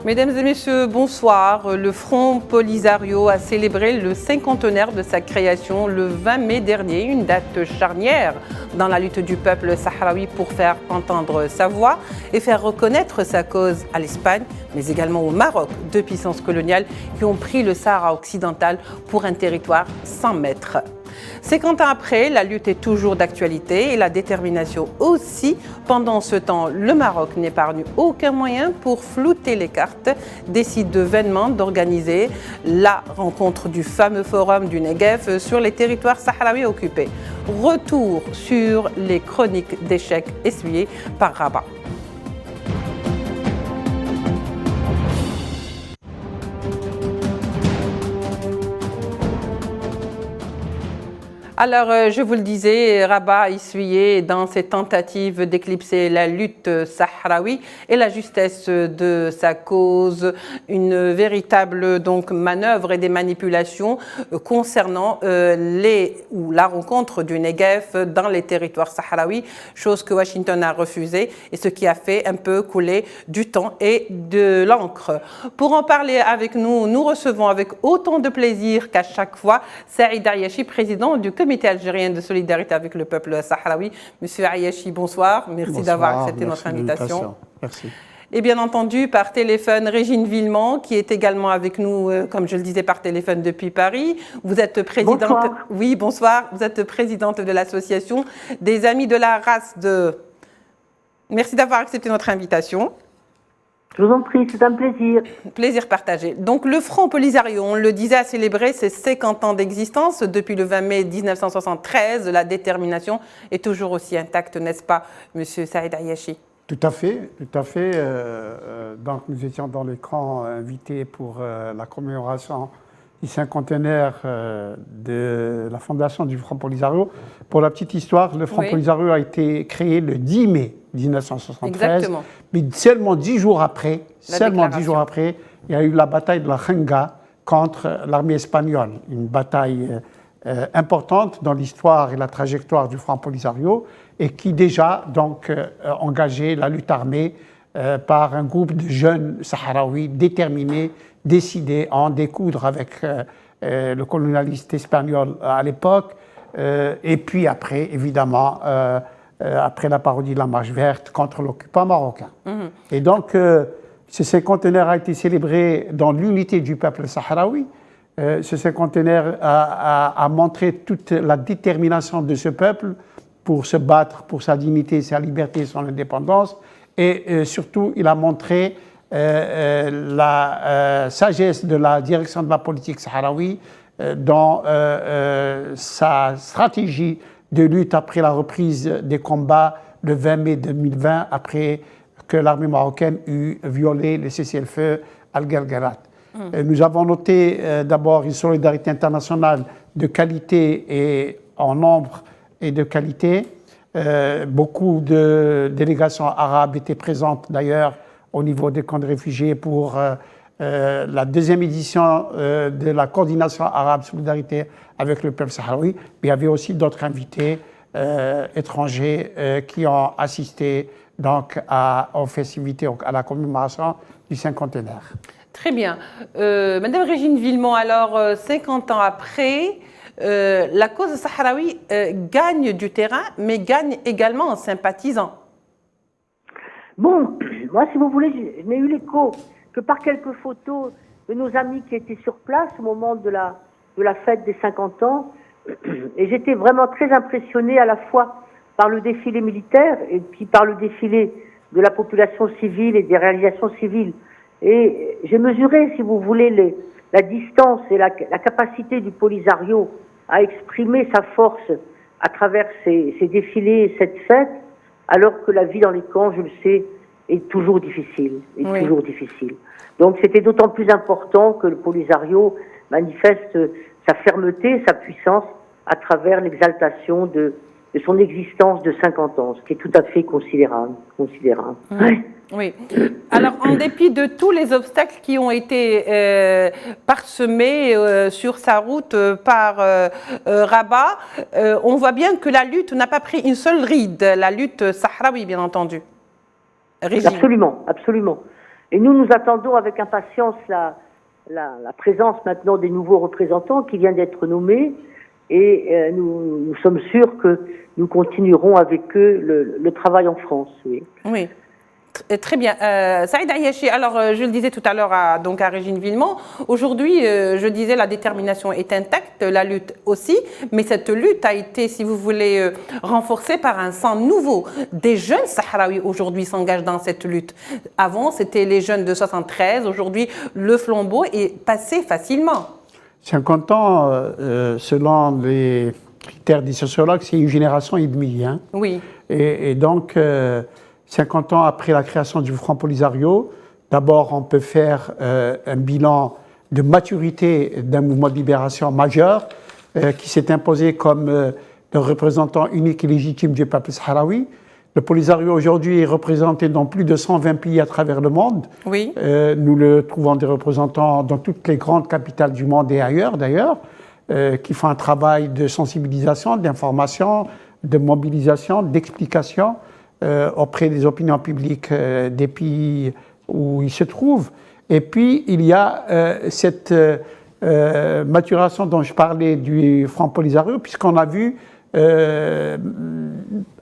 Mesdames et messieurs, bonsoir. Le Front Polisario a célébré le cinquantenaire de sa création le 20 mai dernier, une date charnière dans la lutte du peuple sahraoui pour faire entendre sa voix et faire reconnaître sa cause à l'Espagne, mais également au Maroc, deux puissances coloniales qui ont pris le Sahara occidental pour un territoire sans maître. 50 ans après, la lutte est toujours d'actualité et la détermination aussi. Pendant ce temps, le Maroc n'épargne aucun moyen pour flouter les cartes, décide vainement d'organiser la rencontre du fameux forum du Negev sur les territoires sahraouis occupés. Retour sur les chroniques d'échecs essuyées par Rabat. Alors, je vous le disais, Rabat a essuyé dans ses tentatives d'éclipser la lutte sahraoui et la justesse de sa cause, une véritable manœuvre et des manipulations concernant la rencontre du Negev dans les territoires sahraouis, chose que Washington a refusée et ce qui a fait un peu couler du temps et de l'encre. Pour en parler avec nous, nous recevons avec autant de plaisir qu'à chaque fois Saïd Ayachi, président du Comité algérien de solidarité avec le peuple sahraoui. Monsieur Ayachi, bonsoir. Merci d'avoir accepté notre invitation. Merci. Et bien entendu, par téléphone, Régine Villemont, qui est également avec nous, comme je le disais, par téléphone depuis Paris. Vous êtes présidente. Bonsoir. Oui, bonsoir. Vous êtes présidente de l'association des Amis de la Race de. Merci d'avoir accepté notre invitation. Je vous en prie, c'est un plaisir. Plaisir partagé. Donc le Front Polisario, on le disait, a célébré ses 50 ans d'existence. Depuis le 20 mai 1973, la détermination est toujours aussi intacte, n'est-ce pas, Monsieur Saïd Ayachi? Tout à fait, tout à fait. Donc nous étions dans l'écran invités pour la commémoration du cinquantenaire de la fondation du Front Polisario. Pour la petite histoire, le Front Polisario a été créé le 10 mai 1973. Exactement. Mais seulement 10 jours après, il y a eu la bataille de la Khenga contre l'armée espagnole. Une bataille importante dans l'histoire et la trajectoire du Front Polisario et qui déjà engageait la lutte armée par un groupe de jeunes sahraouis déterminés, décidés à en découdre avec le colonialiste espagnol à l'époque. Et puis après, évidemment, après la parodie de la Marche verte contre l'occupant marocain. Et donc, ce cinquantenaire a été célébré dans l'unité du peuple sahraoui. Ce cinquantenaire a montré toute la détermination de ce peuple pour se battre pour sa dignité, sa liberté, son indépendance. Et surtout, il a montré la sagesse de la direction de la politique sahraoui dans sa stratégie de lutte après la reprise des combats le 20 mai 2020, après que l'armée marocaine eut violé le cessez-le-feu à Guelguerat. Nous avons noté d'abord une solidarité internationale de qualité et en nombre et de qualité. Beaucoup de délégations arabes étaient présentes d'ailleurs au niveau des camps de réfugiés pour la deuxième édition de la coordination arabe solidarité avec le peuple sahraoui. Mais il y avait aussi d'autres invités étrangers qui ont assisté aux festivités, à la commémoration du cinquantenaire. Très bien. Madame Régine Villemont, alors 50 ans après, la cause sahraoui gagne du terrain, mais gagne également en sympathisant. Bon, moi, si vous voulez, je n'ai eu l'écho que par quelques photos de nos amis qui étaient sur place au moment de la fête des 50 ans. Et j'étais vraiment très impressionnée à la fois par le défilé militaire et puis par le défilé de la population civile et des réalisations civiles. Et j'ai mesuré, si vous voulez, la distance et la capacité du Polisario à exprimer sa force à travers ces défilés et cette fête, alors que la vie dans les camps, je le sais, est toujours difficile. Toujours difficile. Donc c'était d'autant plus important que le Polisario manifeste sa fermeté, sa puissance à travers l'exaltation de son existence de 50 ans, ce qui est tout à fait considérable. Oui. Alors, en dépit de tous les obstacles qui ont été parsemés sur sa route par Rabat, on voit bien que la lutte n'a pas pris une seule ride, la lutte sahraoui, bien entendu. Régine. Absolument, absolument. Et nous attendons avec impatience la présence maintenant des nouveaux représentants qui viennent d'être nommés. Et nous sommes sûrs que nous continuerons avec eux le travail en France. Oui. Oui. Très bien. Saïd Ayachi, alors je le disais tout à l'heure à Régine Villemont, aujourd'hui, je disais, la détermination est intacte, la lutte aussi, mais cette lutte a été, si vous voulez, renforcée par un sang nouveau. Des jeunes Sahraouis aujourd'hui s'engagent dans cette lutte. Avant, c'était les jeunes de 73, aujourd'hui, le flambeau est passé facilement. 50 ans, selon les critères des sociologues, c'est une génération et demie. Hein. Oui. Et donc, 50 ans après la création du Front Polisario, d'abord, on peut faire un bilan de maturité d'un mouvement de libération majeur qui s'est imposé comme le représentant unique et légitime du peuple sahraoui. Le Polisario aujourd'hui est représenté dans plus de 120 pays à travers le monde. Oui. Nous le trouvons des représentants dans toutes les grandes capitales du monde et ailleurs d'ailleurs, qui font un travail de sensibilisation, d'information, de mobilisation, d'explication auprès des opinions publiques des pays où ils se trouvent. Et puis il y a cette maturation dont je parlais du Front Polisario, puisqu'on a vu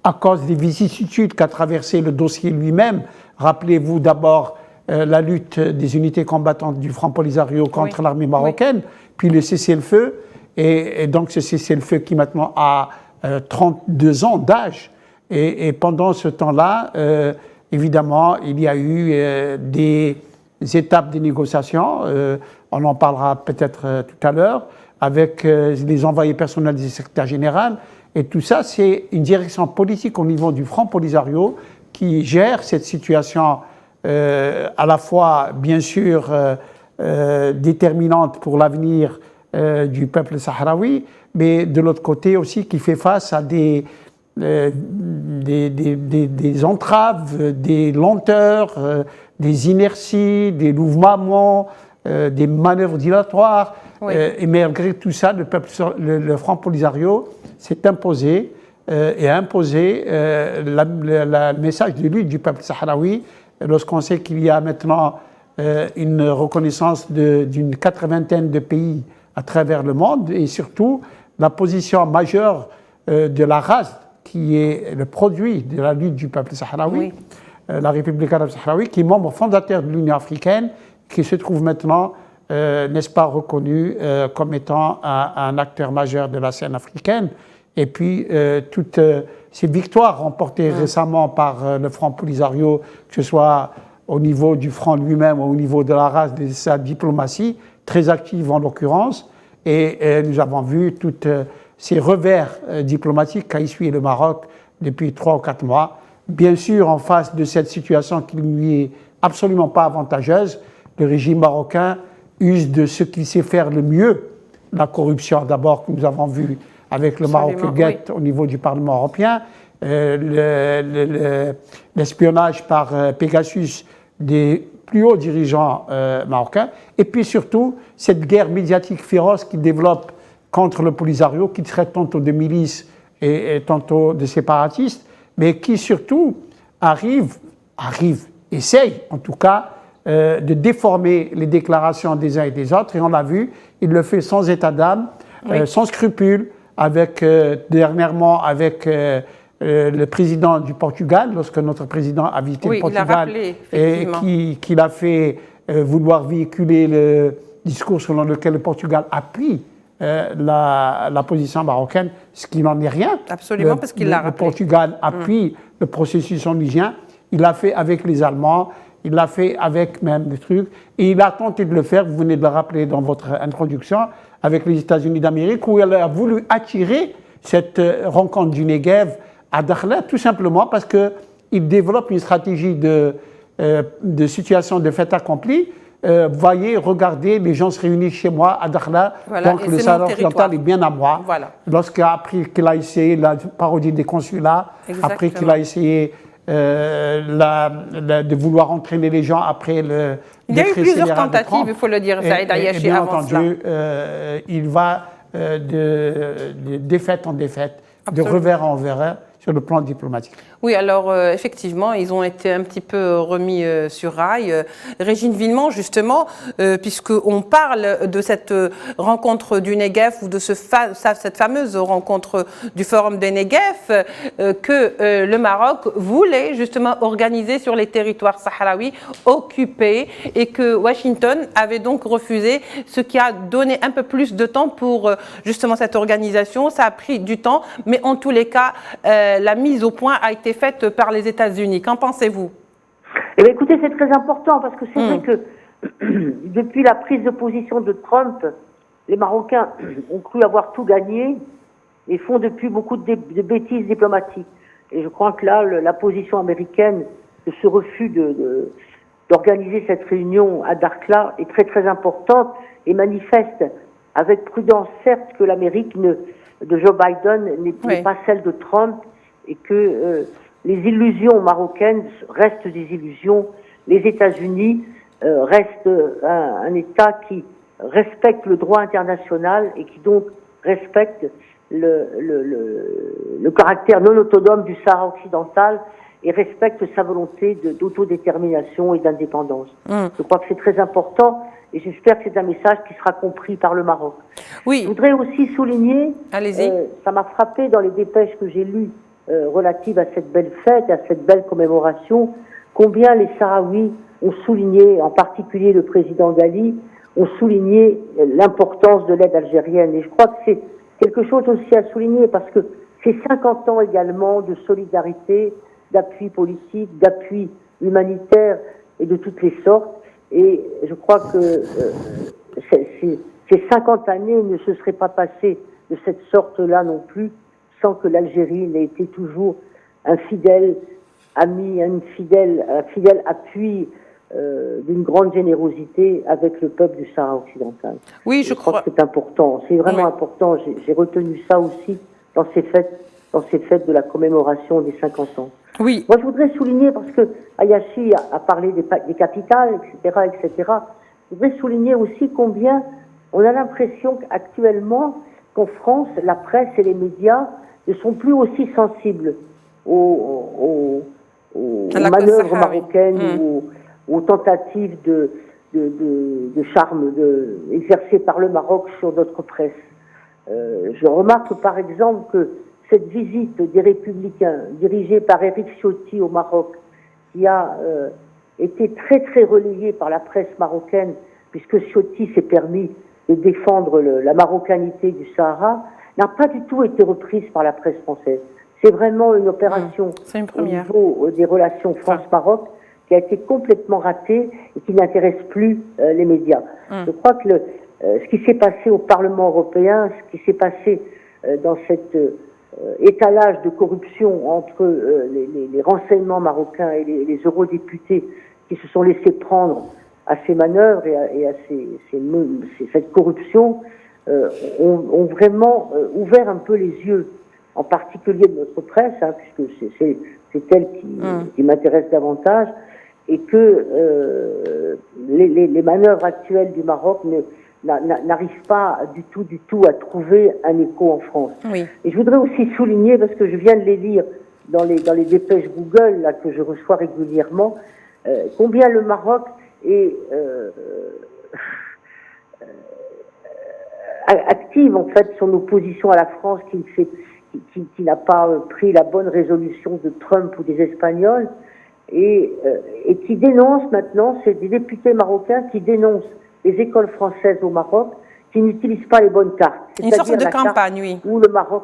à cause des vicissitudes qu'a traversé le dossier lui-même. Rappelez-vous d'abord la lutte des unités combattantes du Front Polisario contre l'armée marocaine, puis le cessez-le-feu, et donc ce cessez-le-feu qui maintenant a 32 ans d'âge. Et pendant ce temps-là, évidemment, il y a eu des étapes de négociation, on en parlera peut-être tout à l'heure, avec les envoyés personnels du secrétaire général. Et tout ça, c'est une direction politique au niveau du Front Polisario qui gère cette situation à la fois, bien sûr, déterminante pour l'avenir du peuple sahraoui, mais de l'autre côté aussi qui fait face à des entraves, des lenteurs, des inerties, des mouvements, des manœuvres dilatoires. Oui. Et malgré tout ça, le Front Polisario s'est imposé et a imposé le message de lutte du peuple sahraoui lorsqu'on sait qu'il y a maintenant une reconnaissance d'une 80aine de pays à travers le monde et surtout la position majeure de la RASD qui est le produit de la lutte du peuple sahraoui, oui. La République arabe sahraoui, qui est membre fondateur de l'Union africaine, qui se trouve maintenant, n'est-ce pas, reconnu comme étant un acteur majeur de la scène africaine. Et puis, toutes ces victoires remportées récemment par le Front Polisario, que ce soit au niveau du Front lui-même ou au niveau de la race, de sa diplomatie, très active en l'occurrence, et nous avons vu toutes ces revers diplomatiques qu'a essuyé le Maroc depuis 3 ou 4 mois. Bien sûr, en face de cette situation qui ne lui est absolument pas avantageuse, le régime marocain use de ce qu'il sait faire le mieux, la corruption d'abord que nous avons vu avec le Maroc Gate au niveau du Parlement européen, l'espionnage par Pegasus des plus hauts dirigeants marocains, et puis surtout cette guerre médiatique féroce qu'il développe contre le Polisario, qui traite tantôt de milices et tantôt de séparatistes, mais qui surtout essaye en tout cas de déformer les déclarations des uns et des autres, et on l'a vu, il le fait sans état d'âme, sans scrupule, dernièrement avec le président du Portugal, lorsque notre président a visité le Portugal, et qu'il a fait vouloir véhiculer le discours selon lequel le Portugal appuie la position marocaine, ce qui n'en est rien. Absolument, parce qu'il l'a rappelé. Le Portugal appuie le processus onusien, il l'a fait avec les Allemands, il l'a fait avec même des trucs, et il a tenté de le faire, vous venez de le rappeler dans votre introduction, avec les États-Unis d'Amérique, où il a voulu attirer cette rencontre du Negev à Dakhla, tout simplement parce qu'il développe une stratégie de situation de fait accompli. Voyez, regardez, les gens se réunissent chez moi à Dakhla, voilà, donc le Sahara occidental est bien à moi. Voilà. Lorsqu'après qu'il a essayé la parodie des consulats, après qu'il a essayé de vouloir entraîner les gens après le... Il y a eu plusieurs tentatives, il faut le dire, Saïd Ayachi, bien entendu, il va de défaite en défaite, absolument, de revers en revers, sur le plan diplomatique. Oui, alors effectivement, ils ont été un petit peu remis sur rail. Régine Villemont, justement, puisqu'on parle de cette rencontre du Negev ou de cette fameuse rencontre du Forum des Negev que le Maroc voulait justement organiser sur les territoires sahraouis occupés et que Washington avait donc refusé, ce qui a donné un peu plus de temps pour justement cette organisation. Ça a pris du temps, mais en tous les cas, la mise au point a été faite par les États-Unis. Qu'en pensez-vous? Eh bien, écoutez, c'est très important parce que c'est vrai que depuis la prise de position de Trump, les Marocains ont cru avoir tout gagné et font depuis beaucoup de bêtises diplomatiques. Et je crois que là, la position américaine de ce refus d'organiser cette réunion à Dakhla est très très importante et manifeste avec prudence, certes, que l'Amérique de Joe Biden n'est pas celle de Trump et que les illusions marocaines restent des illusions. Les États-Unis restent un État qui respecte le droit international et qui donc respecte le caractère non autonome du Sahara occidental et respecte sa volonté d'autodétermination et d'indépendance. Je crois que c'est très important et j'espère que c'est un message qui sera compris par le Maroc. Oui. Je voudrais aussi souligner, ça m'a frappé dans les dépêches que j'ai lues relatives à cette belle fête, à cette belle commémoration, combien les Sahraouis ont souligné, en particulier le président Ghali, ont souligné l'importance de l'aide algérienne. Et je crois que c'est quelque chose aussi à souligner parce que c'est 50 ans également de solidarité, d'appui politique, d'appui humanitaire et de toutes les sortes. Et je crois que ces 50 années ne se seraient pas passées de cette sorte-là non plus, sans que l'Algérie n'ait été toujours un fidèle ami, un fidèle appui d'une grande générosité avec le peuple du Sahara occidental. Oui, je crois que c'est important. C'est vraiment important. J'ai retenu ça aussi dans ces fêtes de la commémoration des 50 ans. Oui. Moi, je voudrais souligner, parce que Hayachi a parlé des capitales, etc. Je voudrais souligner aussi combien on a l'impression qu'actuellement, qu'en France, la presse et les médias ne sont plus aussi sensibles aux manœuvres marocaines ou aux tentatives de charme exercées par le Maroc sur notre presse. Je remarque par exemple que cette visite des Républicains, dirigée par Éric Ciotti au Maroc, qui a été très très relayée par la presse marocaine, puisque Ciotti s'est permis de défendre la marocanité du Sahara, n'a pas du tout été reprise par la presse française. C'est vraiment une opération au niveau des relations France-Maroc qui a été complètement ratée et qui n'intéresse plus les médias. Je crois que ce qui s'est passé au Parlement européen, ce qui s'est passé dans cet étalage de corruption entre les renseignements marocains et les eurodéputés qui se sont laissés prendre à ces manœuvres et à cette corruption, ont vraiment ouvert un peu les yeux, en particulier de notre presse, puisque c'est elle qui m'intéresse davantage, et que les manœuvres actuelles du Maroc n'arrivent pas du tout à trouver un écho en France. Oui. Et je voudrais aussi souligner, parce que je viens de les lire dans les dépêches Google là, que je reçois régulièrement, combien le Maroc est active en fait son opposition à la France qui n'a pas pris la bonne résolution de Trump ou des Espagnols et qui dénonce maintenant, c'est des députés marocains qui dénoncent les écoles françaises au Maroc qui n'utilisent pas les bonnes cartes. Une sorte de campagne, oui. Où le Maroc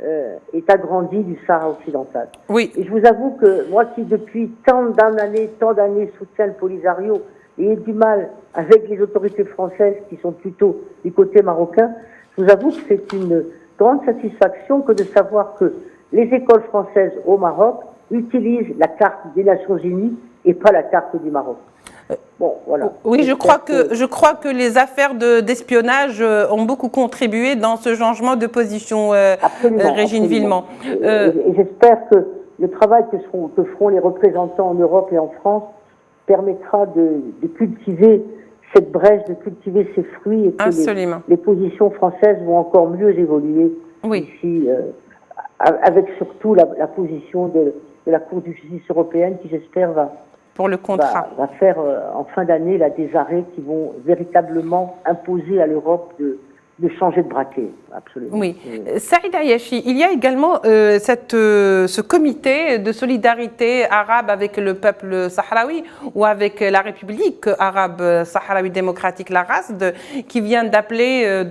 est agrandi du Sahara occidental. Oui. Et je vous avoue que moi qui depuis tant d'années soutiens le Polisario et ai du mal avec les autorités françaises qui sont plutôt du côté marocain, je vous avoue que c'est une grande satisfaction que de savoir que les écoles françaises au Maroc utilisent la carte des Nations Unies et pas la carte du Maroc. Bon, voilà. Oui, je crois que les affaires d'espionnage ont beaucoup contribué dans ce changement de position, Régine Villemont. Et j'espère que le travail que feront les représentants en Europe et en France permettra de cultiver cette brèche, de cultiver ces fruits et que les positions françaises vont encore mieux évoluer d'ici avec surtout la position de la Cour de justice européenne qui, j'espère, pour le contrat. Va faire en fin d'année là, des arrêts qui vont véritablement imposer à l'Europe de changer de braquet, absolument. Oui. Saïd Ayachi, il y a également ce comité de solidarité arabe avec le peuple sahraoui ou avec la République arabe sahraoui démocratique, la RASD, qui vient d'appeler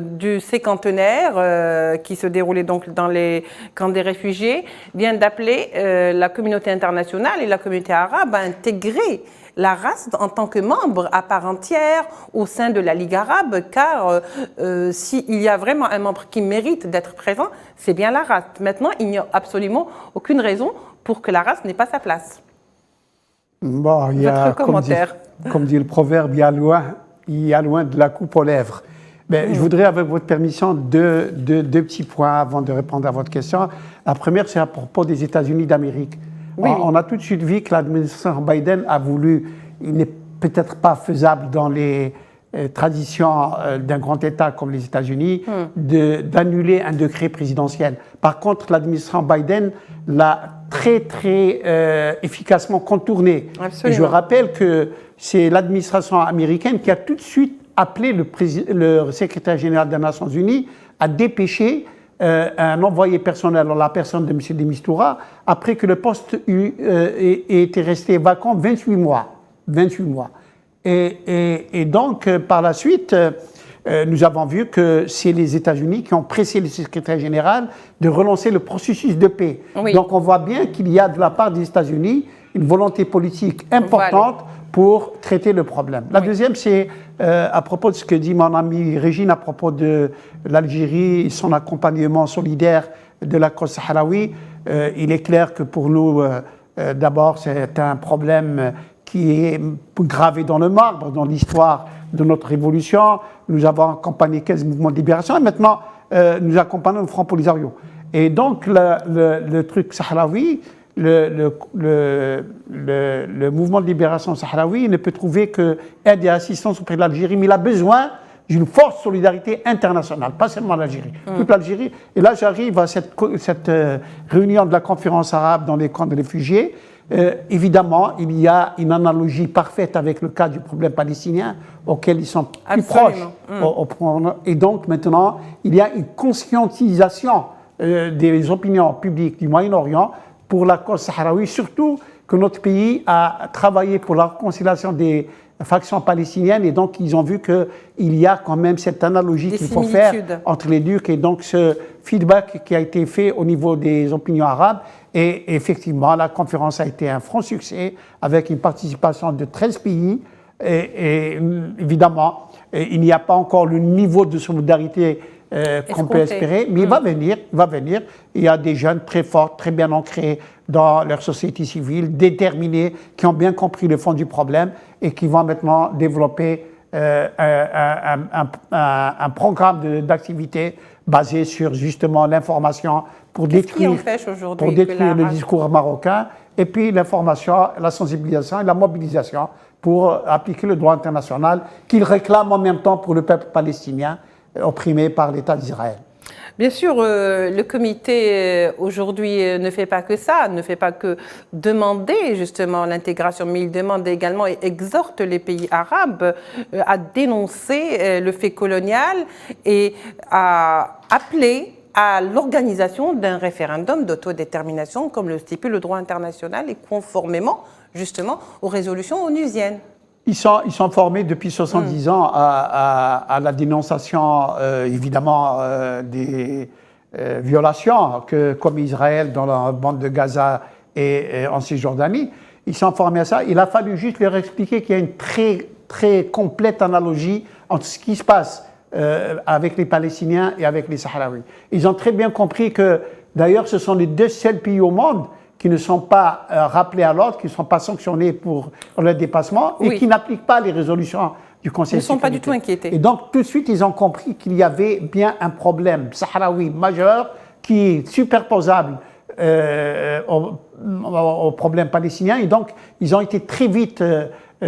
du cinquantenaire qui se déroulait donc dans les camps des réfugiés, vient d'appeler la communauté internationale et la communauté arabe à intégrer la RASD en tant que membre à part entière au sein de la Ligue arabe, car s'il y a vraiment un membre qui mérite d'être présent, c'est bien la RASD. Maintenant, il n'y a absolument aucune raison pour que la RASD n'ait pas sa place. Bon, Votre commentaire. Comme dit le proverbe, il y a loin de la coupe aux lèvres. Mais je voudrais, avec votre permission, deux petits points avant de répondre à votre question. La première, c'est à propos des États-Unis d'Amérique. Oui. On a tout de suite vu que l'administration Biden a voulu, il n'est peut-être pas faisable dans les traditions d'un grand État comme les États-Unis, d'annuler un décret présidentiel. Par contre, l'administration Biden l'a très efficacement contourné. Et je rappelle que c'est l'administration américaine qui a tout de suite appelé le secrétaire général des Nations Unies à dépêcher un envoyé personnel en la personne de M. de Mistura, après que le poste était resté vacant 28 mois. 28 mois. Et donc, par la suite, nous avons vu que c'est les États-Unis qui ont pressé le secrétaire général de relancer le processus de paix. Oui. Donc, on voit bien qu'il y a de la part des États-Unis une volonté politique importante pour traiter le problème. La deuxième, c'est à propos de ce que dit mon amie Régine à propos de l'Algérie et son accompagnement solidaire de la cause sahraoui. Il est clair que pour nous, d'abord, c'est un problème qui est gravé dans le marbre, dans l'histoire de notre révolution. Nous avons accompagné 15 mouvements de libération et maintenant, nous accompagnons le Front Polisario. Et donc, le truc sahraoui, le mouvement de libération sahraoui ne peut trouver qu'aide et assistance auprès de l'Algérie, mais il a besoin d'une forte solidarité internationale, pas seulement l'Algérie, toute l'Algérie. Et là, j'arrive à cette réunion de la conférence arabe dans les camps de réfugiés. Évidemment, il y a une analogie parfaite avec le cas du problème palestinien, auquel ils sont plus proches. Et donc, maintenant, il y a une conscientisation des opinions publiques du Moyen-Orient pour la cause sahraoui, surtout que notre pays a travaillé pour la réconciliation des factions palestiniennes et donc ils ont vu qu'il y a quand même cette analogie qu'il faut faire entre les deux et donc ce feedback qui a été fait au niveau des opinions arabes et effectivement la conférence a été un franc succès avec une participation de 13 pays et évidemment il n'y a pas encore le niveau de solidarité qu'on peut espérer, mais il va venir. Il y a des jeunes très forts, très bien ancrés dans leur société civile, déterminés, qui ont bien compris le fond du problème et qui vont maintenant développer un programme d'activité basé sur justement l'information pour détruire le discours marocain et puis l'information, la sensibilisation et la mobilisation pour appliquer le droit international qu'ils réclament en même temps pour le peuple palestinien opprimé par l'État d'Israël. Bien sûr, le comité aujourd'hui ne fait pas que ça, ne fait pas que demander justement l'intégration, mais il demande également et exhorte les pays arabes à dénoncer le fait colonial et à appeler à l'organisation d'un référendum d'autodétermination comme le stipule le droit international et conformément justement aux résolutions onusiennes. Ils sont formés depuis 70 ans à la dénonciation, évidemment, des violations que commet Israël dans la bande de Gaza et en Cisjordanie. Ils sont formés à ça. Il a fallu juste leur expliquer qu'il y a une très complète analogie entre ce qui se passe avec les Palestiniens et avec les Sahraouis. Ils ont très bien compris que, d'ailleurs, ce sont les deux seuls pays au monde qui ne sont pas rappelés à l'ordre, qui ne sont pas sanctionnés pour leur dépassement et qui n'appliquent pas les résolutions du Conseil de sécurité. Ils ne sont pas du tout inquiétés. Et donc, tout de suite, ils ont compris qu'il y avait bien un problème sahraoui majeur qui est superposable au problème palestinien. Et donc, ils ont été très vite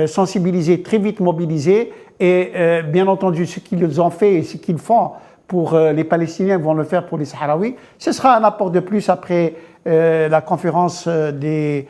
sensibilisés, très vite mobilisés. Et bien entendu, ce qu'ils ont fait et ce qu'ils font pour les Palestiniens vont le faire pour les Sahraouis. Ce sera un apport de plus après la conférence des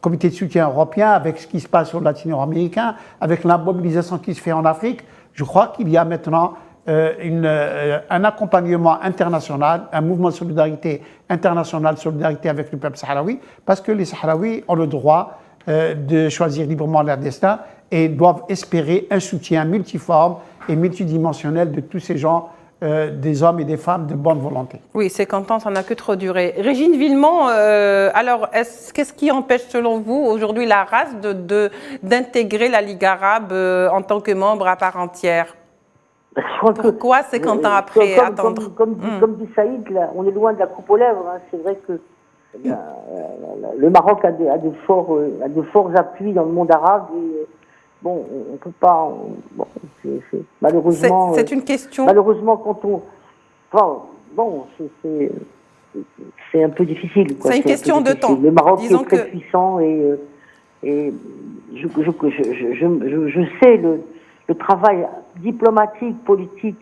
comités de soutien européens, avec ce qui se passe au latino-américain, avec la mobilisation qui se fait en Afrique. Je crois qu'il y a maintenant un accompagnement international, un mouvement de solidarité internationale, solidarité avec le peuple sahraoui, parce que les Sahraouis ont le droit de choisir librement leur destin et doivent espérer un soutien multiforme et multidimensionnel de tous ces gens, des hommes et des femmes de bonne volonté. Oui, 50 ans, ça n'a que trop duré. Régine Villemont, alors, qu'est-ce qui empêche selon vous aujourd'hui la race d'intégrer la Ligue arabe en tant que membre à part entière? Pourquoi 50 ans après attendre? Comme dit Saïd, là, on est loin de la coupe aux lèvres. Hein. C'est vrai que le Maroc a de forts appuis dans le monde arabe. Et, bon, on ne peut pas. Malheureusement. C'est une question. Malheureusement, quand on. Bon, c'est un peu difficile. C'est une question de temps. Le Maroc est très puissant et je sais le travail diplomatique, politique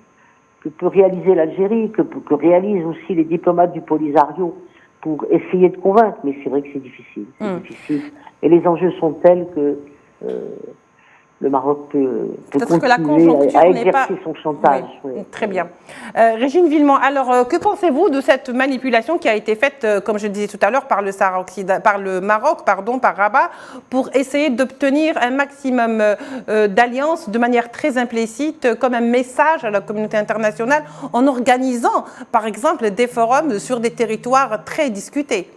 que peut réaliser l'Algérie, que réalisent aussi les diplomates du Polisario pour essayer de convaincre, mais c'est vrai que c'est difficile. Difficile. Et les enjeux sont tels que le Maroc peut continuer à exercer son chantage. Oui, oui. Très bien. Régine Villemont, alors que pensez-vous de cette manipulation qui a été faite, comme je disais tout à l'heure, par le Maroc, par Rabat, pour essayer d'obtenir un maximum d'alliances de manière très implicite, comme un message à la communauté internationale, en organisant, par exemple, des forums sur des territoires très discutés?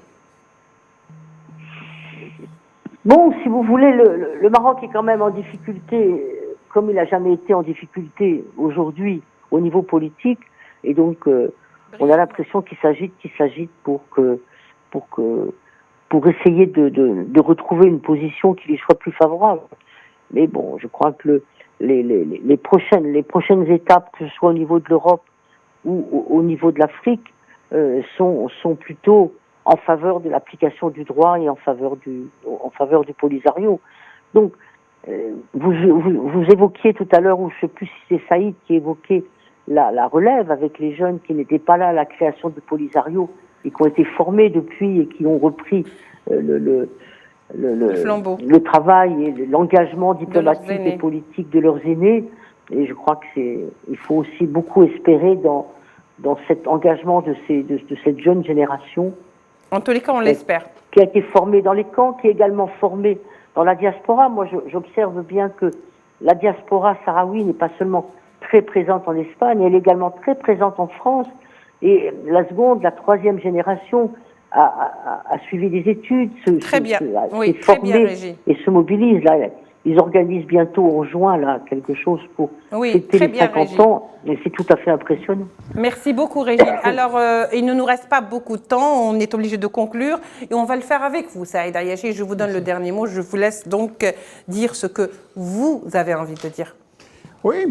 Bon, si vous voulez, le Maroc est quand même en difficulté, comme il n'a jamais été en difficulté aujourd'hui au niveau politique, et donc on a l'impression qu'il s'agite pour essayer de retrouver une position qui lui soit plus favorable. Mais bon, je crois que les prochaines étapes, que ce soit au niveau de l'Europe ou au niveau de l'Afrique, sont plutôt en faveur de l'application du droit et en faveur du Polisario. Donc, vous évoquiez tout à l'heure, ou je ne sais plus si c'est Saïd qui évoquait la relève avec les jeunes qui n'étaient pas là à la création du Polisario et qui ont été formés depuis et qui ont repris le travail et l'engagement diplomatique et politique de leurs aînés. Et je crois qu'il faut aussi beaucoup espérer dans cet engagement de cette jeune génération. En tous les cas, on l'espère. Qui a été formé dans les camps, qui est également formé dans la diaspora. Moi, j'observe bien que la diaspora sahraoui n'est pas seulement très présente en Espagne, elle est également très présente en France. Et la troisième génération a suivi des études, s'est formée et se mobilise. Là, ils organisent bientôt en juin là, quelque chose pour fêter les 50 ans. Et c'est tout à fait impressionnant. Merci beaucoup, Régine. Alors, il ne nous reste pas beaucoup de temps. On est obligé de conclure. Et on va le faire avec vous, Saïd Ayachi. Je vous donne le dernier mot. Je vous laisse donc dire ce que vous avez envie de dire. Oui,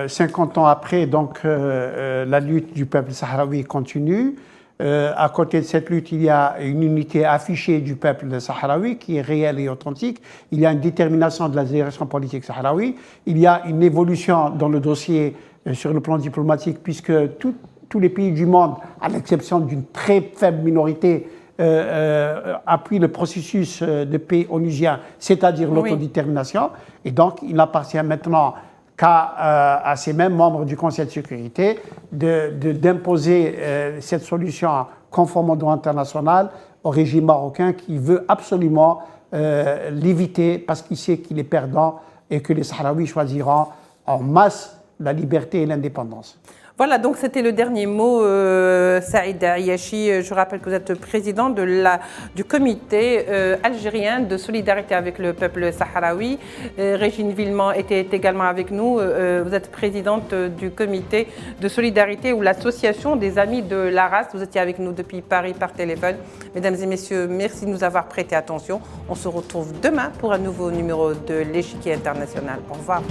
50 ans après, donc, la lutte du peuple sahraoui continue. À côté de cette lutte, il y a une unité affichée du peuple sahraoui qui est réelle et authentique. Il y a une détermination de la direction politique sahraoui. Il y a une évolution dans le dossier sur le plan diplomatique, puisque tous les pays du monde, à l'exception d'une très faible minorité, appuient le processus de paix onusien, c'est-à-dire l'autodétermination. Et donc, il appartient maintenant à ces mêmes membres du Conseil de sécurité d'imposer cette solution conforme au droit international au régime marocain qui veut absolument l'éviter parce qu'il sait qu'il est perdant et que les Sahraouis choisiront en masse la liberté et l'indépendance. Voilà, donc c'était le dernier mot, Saïd Ayachi. Je rappelle que vous êtes président du comité algérien de solidarité avec le peuple sahraoui. Régine Villemont était également avec nous. Vous êtes présidente du comité de solidarité ou l'association des amis de la race. Vous étiez avec nous depuis Paris par téléphone. Mesdames et messieurs, merci de nous avoir prêté attention. On se retrouve demain pour un nouveau numéro de l'Échiquier international. Au revoir.